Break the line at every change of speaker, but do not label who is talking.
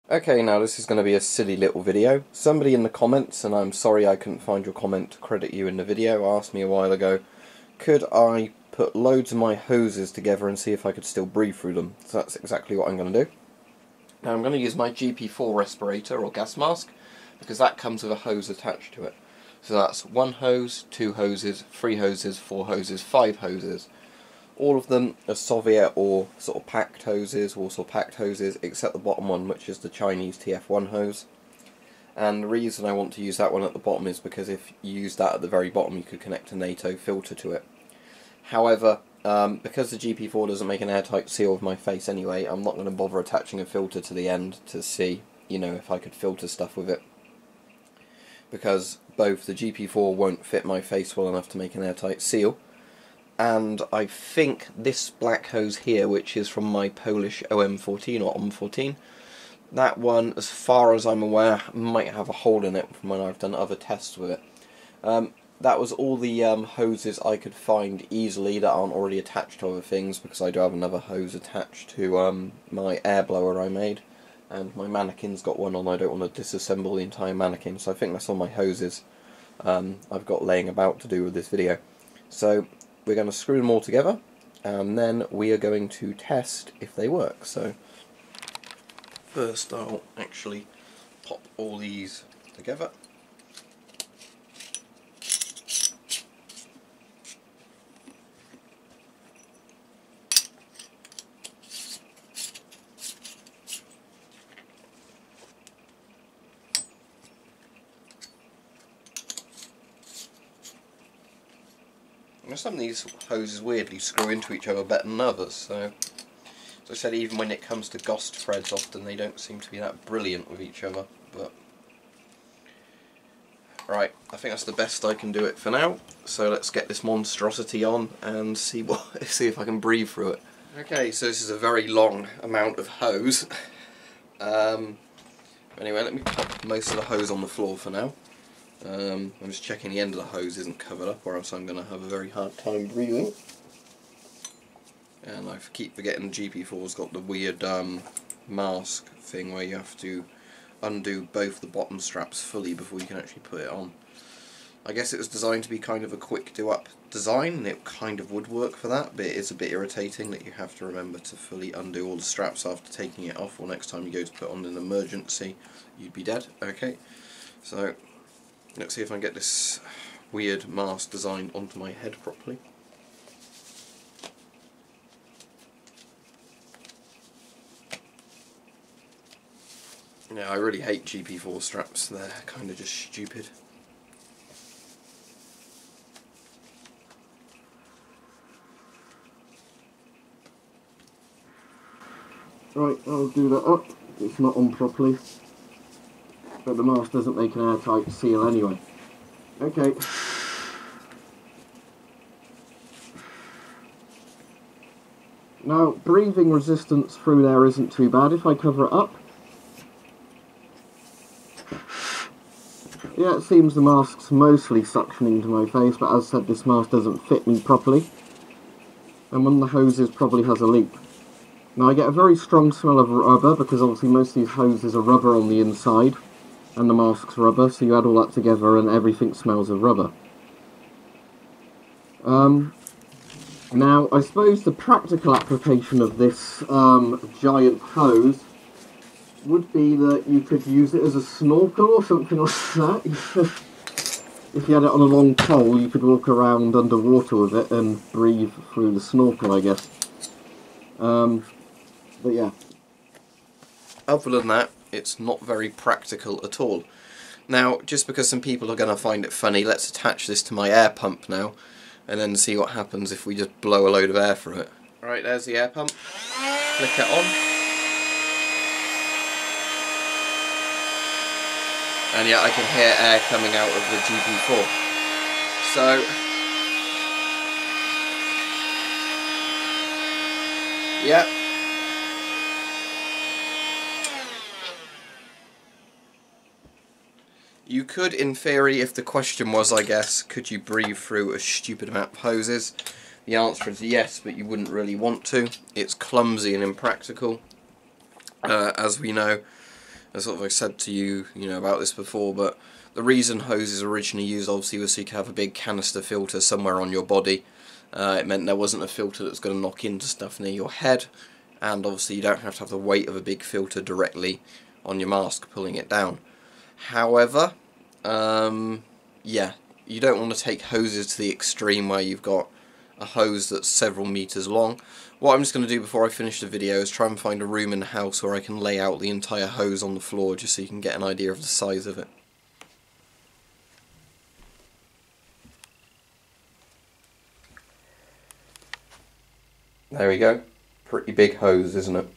Okay, now this is going to be a silly little video. Somebody in the comments, and I'm sorry I couldn't find your comment to credit you in the video, asked me a while ago, could I put loads of my hoses together and see if I could still breathe through them. So that's exactly what I'm going to do. Now I'm going to use my GP4 respirator or gas mask, because that comes with a hose attached to it. So that's 1 hose, 2 hoses, 3 hoses, 4 hoses, 5 hoses. All of them are Soviet or sort of packed hoses, Warsaw packed hoses, except the bottom one, which is the Chinese TF1 hose. And the reason I want to use that one at the bottom is because if you use that at the very bottom, you could connect a NATO filter to it. However, because the GP4 doesn't make an airtight seal of my face anyway, I'm not going to bother attaching a filter to the end to see, if I could filter stuff with it. Because both the GP4 won't fit my face well enough to make an airtight seal, and I think this black hose here, which is from my Polish OM14 or OM14, that one, as far as I'm aware, might have a hole in it from when I've done other tests with it. That was all the hoses I could find easily that aren't already attached to other things, because I do have another hose attached to my air blower I made, and my mannequin's got one on. I don't want to disassemble the entire mannequin, so I think that's all my hoses I've got laying about to do with this video. So we're going to screw them all together, and then we are going to test if they work. So first I'll actually pop all these together. Some of these hoses weirdly screw into each other better than others, so as I said, even when it comes to GOST threads, often they don't seem to be that brilliant with each other. But right, I think that's the best I can do it for now. So let's get this monstrosity on and see if I can breathe through it. Okay, so this is a very long amount of hose. Anyway, let me pop most of the hose on the floor for now. I'm just checking the end of the hose isn't covered up, or else I'm going to have a very hard time breathing. And I keep forgetting GP4's got the weird mask thing where you have to undo both the bottom straps fully before you can actually put it on. I guess it was designed to be kind of a quick do-up design, and it kind of would work for that, but it is a bit irritating that you have to remember to fully undo all the straps after taking it off, or next time you go to put on an emergency, you'd be dead. Okay, so let's see if I can get this weird mask design onto my head properly. Yeah, I really hate GP4 straps, they're kind of just stupid. Right, I'll do that up. It's not on properly, but the mask doesn't make an airtight seal anyway. Okay. Now, breathing resistance through there isn't too bad if I cover it up. Yeah, it seems the mask's mostly suctioning to my face, but as I said, this mask doesn't fit me properly. And one of the hoses probably has a leak. Now I get a very strong smell of rubber, because obviously most of these hoses are rubber on the inside, and the mask's rubber, so you add all that together and everything smells of rubber. Now, I suppose the practical application of this giant hose would be that you could use it as a snorkel or something like that. If you had it on a long pole, you could walk around underwater with it and breathe through the snorkel, I guess. But yeah. Other than that, it's not very practical at all. Now, just because some people are going to find it funny, let's attach this to my air pump now, and then see what happens if we just blow a load of air through it. Right, there's the air pump. Flick it on. And yeah, I can hear air coming out of the GP4. So, yeah. You could, in theory, if the question was, I guess, could you breathe through a stupid amount of hoses? The answer is yes, but you wouldn't really want to. It's clumsy and impractical, as we know. sort of I said to you, about this before, but the reason hoses originally used obviously was so you could have a big canister filter somewhere on your body. It meant there wasn't a filter that's going to knock into stuff near your head, and obviously you don't have to have the weight of a big filter directly on your mask pulling it down. However, yeah, you don't want to take hoses to the extreme where you've got a hose that's several meters long. What I'm just going to do before I finish the video is try and find a room in the house where I can lay out the entire hose on the floor just so you can get an idea of the size of it. There we go. Pretty big hose, isn't it?